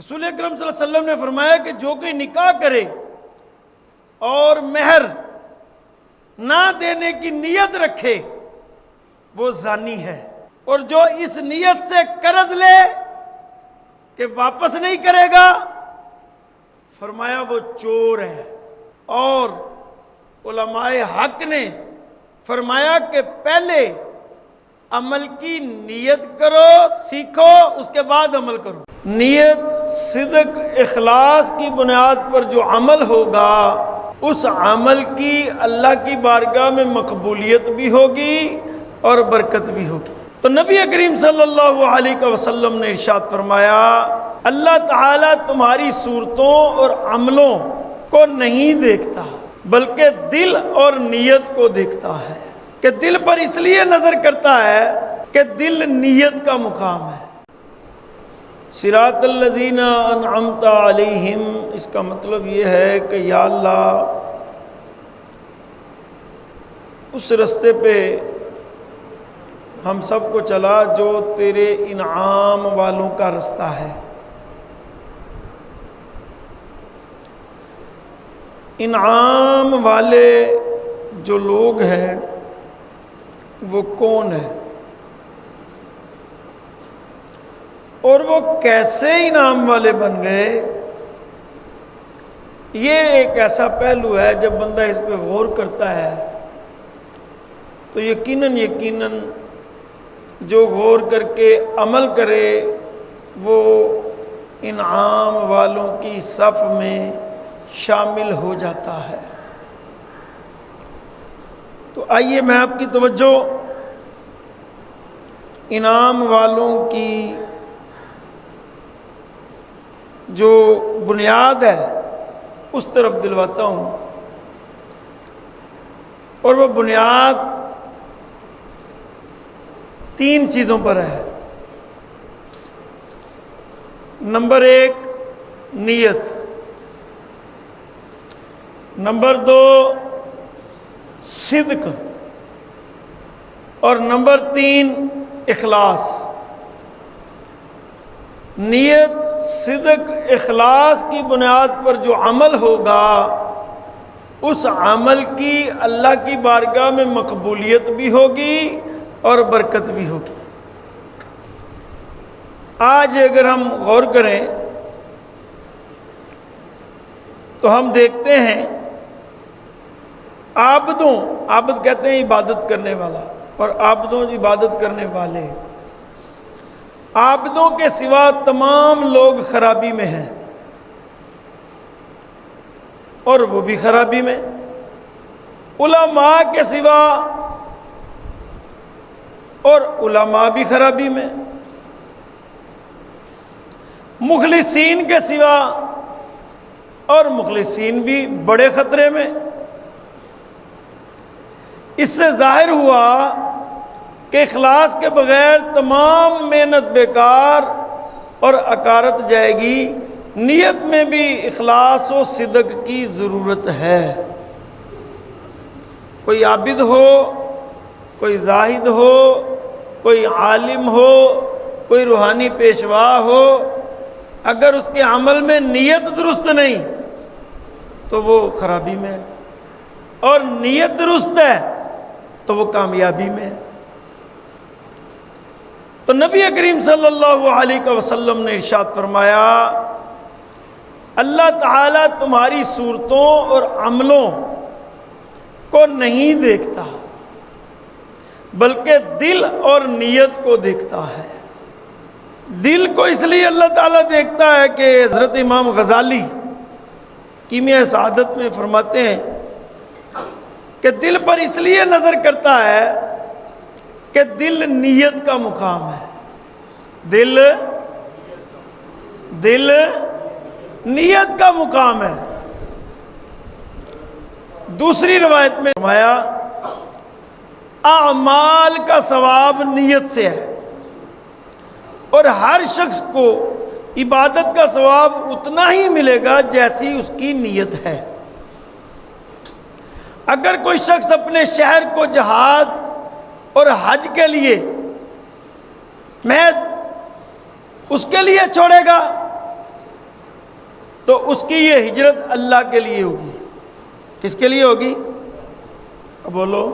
رسول اکرم صلی اللہ علیہ وسلم نے فرمایا کہ جو کوئی نکاح کرے اور مہر نہ دینے کی نیت رکھے وہ زانی ہے، اور جو اس نیت سے قرض لے کہ واپس نہیں کرے گا فرمایا وہ چور ہے۔ اور علماء حق نے فرمایا کہ پہلے عمل کی نیت کرو، سیکھو، اس کے بعد عمل کرو۔ نیت، صدق، اخلاص کی بنیاد پر جو عمل ہوگا اس عمل کی اللہ کی بارگاہ میں مقبولیت بھی ہوگی اور برکت بھی ہوگی۔ تو نبی کریم صلی اللہ علیہ وسلم نے ارشاد فرمایا اللہ تعالیٰ تمہاری صورتوں اور عملوں کو نہیں دیکھتا بلکہ دل اور نیت کو دیکھتا ہے، کہ دل پر اس لیے نظر کرتا ہے کہ دل نیت کا مقام ہے۔ صراط الذین انعمت علیہم، اس کا مطلب یہ ہے کہ یا اللہ اس رستے پہ ہم سب کو چلا جو تیرے انعام والوں کا رستہ ہے۔ انعام والے جو لوگ ہیں وہ کون ہیں اور وہ کیسے انعام والے بن گئے؟ یہ ایک ایسا پہلو ہے جب بندہ اس پہ غور کرتا ہے تو یقیناً جو غور کر کے عمل کرے وہ انعام والوں کی صف میں شامل ہو جاتا ہے۔ تو آئیے میں آپ کی توجہ انعام والوں کی جو بنیاد ہے اس طرف دلواتا ہوں، اور وہ بنیاد 3 چیزوں پر ہے۔ نمبر 1 نیت، نمبر 2 صدق، اور نمبر 3 اخلاص۔ نیت، صدق، اخلاص کی بنیاد پر جو عمل ہوگا اس عمل کی اللہ کی بارگاہ میں مقبولیت بھی ہوگی اور برکت بھی ہوگی۔ آج اگر ہم غور کریں تو ہم دیکھتے ہیں عابد کہتے ہیں عبادت کرنے والا، اور عابدوں عبادت کرنے والے۔ عابدوں کے سوا تمام لوگ خرابی میں ہیں اور وہ بھی خرابی میں۔ علماء کے سوا اور علماء بھی خرابی میں، مخلصین کے سوا اور مخلصین بھی بڑے خطرے میں۔ اس سے ظاہر ہوا کہ اخلاص کے بغیر تمام محنت بیکار اور اکارت جائے گی۔ نیت میں بھی اخلاص و صدق کی ضرورت ہے۔ کوئی عابد ہو، کوئی زاہد ہو، کوئی عالم ہو، کوئی روحانی پیشوا ہو، اگر اس کے عمل میں نیت درست نہیں تو وہ خرابی میں ہے، اور نیت درست ہے تو وہ کامیابی میں ہے۔ تو نبی کریم صلی اللہ علیہ وسلم نے ارشاد فرمایا اللہ تعالیٰ تمہاری صورتوں اور عملوں کو نہیں دیکھتا بلکہ دل اور نیت کو دیکھتا ہے۔ دل کو اس لیے اللہ تعالیٰ دیکھتا ہے کہ حضرت امام غزالی کیمیائے سعادت میں فرماتے ہیں کہ دل پر اس لیے نظر کرتا ہے کہ دل نیت کا مقام ہے۔ دل نیت کا مقام ہے۔ دوسری روایت میں فرمایا اعمال کا ثواب نیت سے ہے، اور ہر شخص کو عبادت کا ثواب اتنا ہی ملے گا جیسی اس کی نیت ہے۔ اگر کوئی شخص اپنے شہر کو جہاد اور حج کے لیے محض اس کے لیے چھوڑے گا تو اس کی یہ ہجرت اللہ کے لیے ہوگی۔ کس کے لیے ہوگی؟ بولو،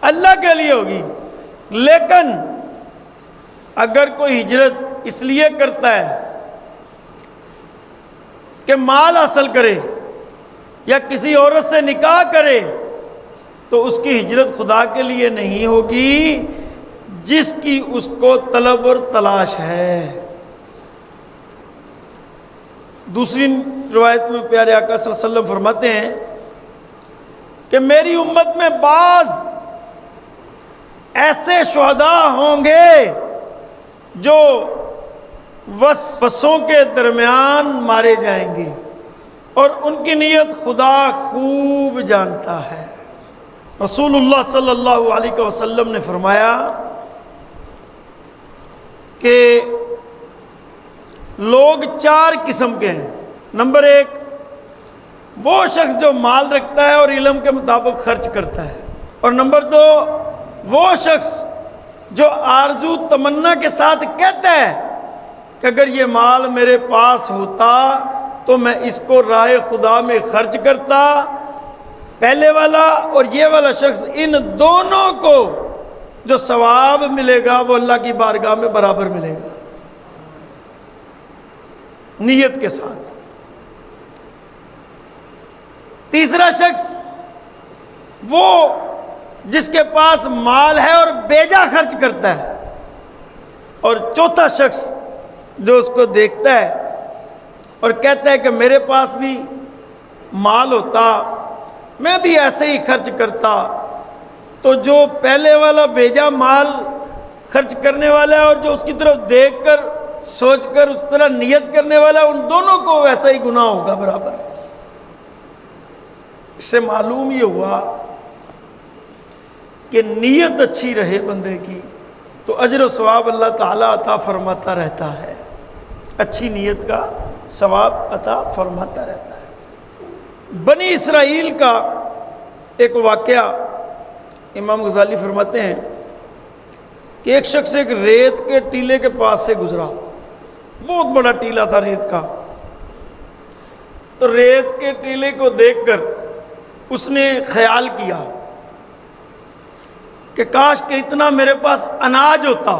اللہ کے لیے ہوگی۔ لیکن اگر کوئی ہجرت اس لیے کرتا ہے کہ مال حاصل کرے یا کسی عورت سے نکاح کرے تو اس کی ہجرت خدا کے لیے نہیں ہوگی جس کی اس کو طلب اور تلاش ہے۔ دوسری روایت میں پیارے آقا صلی اللہ علیہ وسلم فرماتے ہیں کہ میری امت میں بعض ایسے شہداء ہوں گے جو وسوں کے درمیان مارے جائیں گے اور ان کی نیت خدا خوب جانتا ہے۔ رسول اللہ صلی اللہ علیہ وسلم نے فرمایا کہ لوگ 4 قسم کے ہیں۔ نمبر 1، وہ شخص جو مال رکھتا ہے اور علم کے مطابق خرچ کرتا ہے، اور نمبر 2، وہ شخص جو آرزو تمنا کے ساتھ کہتا ہے کہ اگر یہ مال میرے پاس ہوتا تو میں اس کو راہ خدا میں خرچ کرتا۔ پہلے والا اور یہ والا شخص، ان دونوں کو جو ثواب ملے گا وہ اللہ کی بارگاہ میں برابر ملے گا، نیت کے ساتھ۔ تیسرا شخص وہ جس کے پاس مال ہے اور بیجا خرچ کرتا ہے، اور چوتھا شخص جو اس کو دیکھتا ہے اور کہتا ہے کہ میرے پاس بھی مال ہوتا میں بھی ایسے ہی خرچ کرتا۔ تو جو پہلے والا بیجا مال خرچ کرنے والا ہے اور جو اس کی طرف دیکھ کر سوچ کر اس طرح نیت کرنے والا ہے، ان دونوں کو ویسا ہی گناہ ہوگا برابر۔ اس سے معلوم یہ ہوا کہ نیت اچھی رہے بندے کی تو اجر و ثواب اللہ تعالیٰ عطا فرماتا رہتا ہے، اچھی نیت کا ثواب عطا فرماتا رہتا ہے۔ بنی اسرائیل کا ایک واقعہ امام غزالی فرماتے ہیں کہ ایک شخص ایک ریت کے ٹیلے کے پاس سے گزرا، بہت بڑا ٹیلا تھا ریت کا۔ تو ریت کے ٹیلے کو دیکھ کر اس نے خیال کیا کہ کاش کہ اتنا میرے پاس اناج ہوتا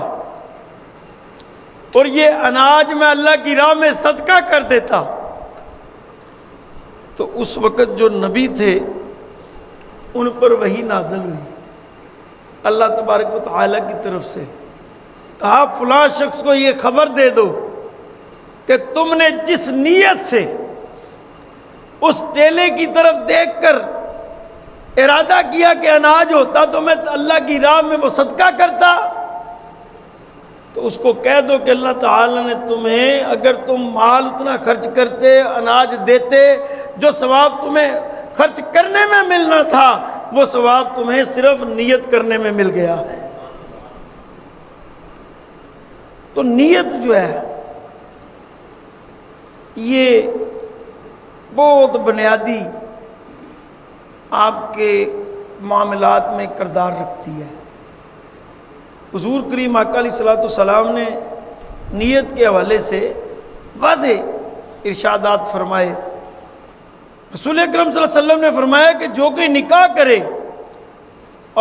اور یہ اناج میں اللہ کی راہ میں صدقہ کر دیتا۔ تو اس وقت جو نبی تھے ان پر وحی نازل ہوئی اللہ تبارک و تعالیٰ کی طرف سے، کہا فلاں شخص کو یہ خبر دے دو کہ تم نے جس نیت سے اس ٹیلے کی طرف دیکھ کر ارادہ کیا کہ اناج ہوتا تو میں اللہ کی راہ میں وہ صدقہ کرتا، تو اس کو کہہ دو کہ اللہ تعالیٰ نے تمہیں، اگر تم مال اتنا خرچ کرتے، اناج دیتے، جو ثواب تمہیں خرچ کرنے میں ملنا تھا وہ ثواب تمہیں صرف نیت کرنے میں مل گیا ہے۔ تو نیت جو ہے یہ بہت بنیادی آپ کے معاملات میں کردار رکھتی ہے۔ حضور کریم آقا علیہ الصلوۃ والسلام نے نیت کے حوالے سے واضح ارشادات فرمائے۔ رسول اکرم صلی اللہ علیہ وسلم نے فرمایا کہ جو کوئی نکاح کرے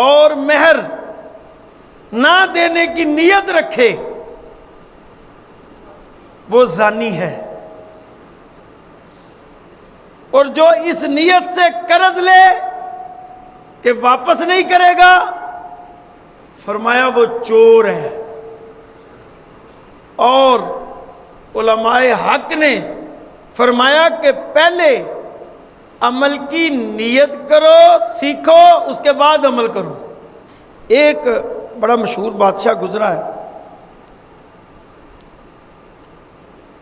اور مہر نہ دینے کی نیت رکھے وہ زانی ہے، اور جو اس نیت سے قرض لے کہ واپس نہیں کرے گا فرمایا وہ چور ہے۔ اور علماء حق نے فرمایا کہ پہلے عمل کی نیت کرو، سیکھو، اس کے بعد عمل کرو۔ ایک بڑا مشہور بادشاہ گزرا ہے،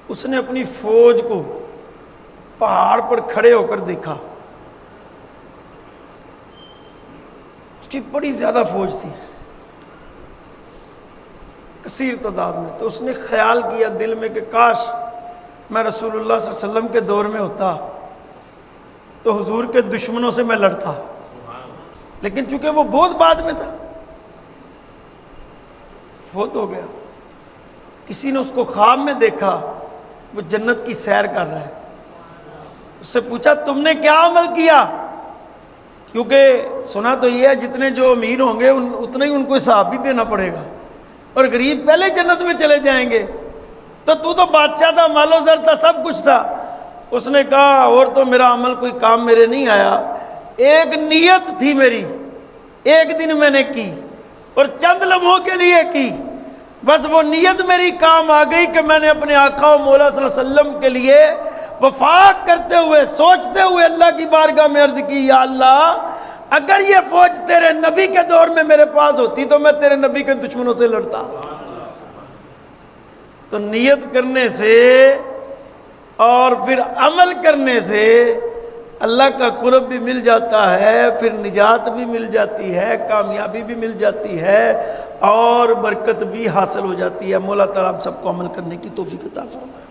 اس نے اپنی فوج کو پہاڑ پر کھڑے ہو کر دیکھا، اس کی بڑی زیادہ فوج تھی، کثیر تعداد میں۔ تو اس نے خیال کیا دل میں کہ کاش میں رسول اللہ صلی اللہ علیہ وسلم کے دور میں ہوتا تو حضور کے دشمنوں سے میں لڑتا، لیکن چونکہ وہ بہت بعد میں تھا، فوت ہو گیا۔ کسی نے اس کو خواب میں دیکھا وہ جنت کی سیر کر رہا ہے، اس سے پوچھا تم نے کیا عمل کیا؟ کیونکہ سنا تو یہ ہے جتنے جو امیر ہوں گے اتنا ہی ان کو حساب بھی دینا پڑے گا، اور غریب پہلے جنت میں چلے جائیں گے۔ تو بادشاہ تھا، مال و زر تھا، سب کچھ تھا۔ اس نے کہا اور تو میرا عمل کوئی کام میرے نہیں آیا، ایک نیت تھی میری، ایک دن میں نے کی اور چند لمحوں کے لیے کی، بس وہ نیت میری کام آ گئی کہ میں نے اپنے آقا و مولا صلی اللہ علیہ وسلم کے لیے وفاق کرتے ہوئے، سوچتے ہوئے اللہ کی بارگاہ میں عرض کی، یا اللہ اگر یہ فوج تیرے نبی کے دور میں میرے پاس ہوتی تو میں تیرے نبی کے دشمنوں سے لڑتا۔ تو نیت کرنے سے اور پھر عمل کرنے سے اللہ کا قرب بھی مل جاتا ہے، پھر نجات بھی مل جاتی ہے، کامیابی بھی مل جاتی ہے اور برکت بھی حاصل ہو جاتی ہے۔ مولا تعالیٰ ہم سب کو عمل کرنے کی توفیق عطا فرمائے۔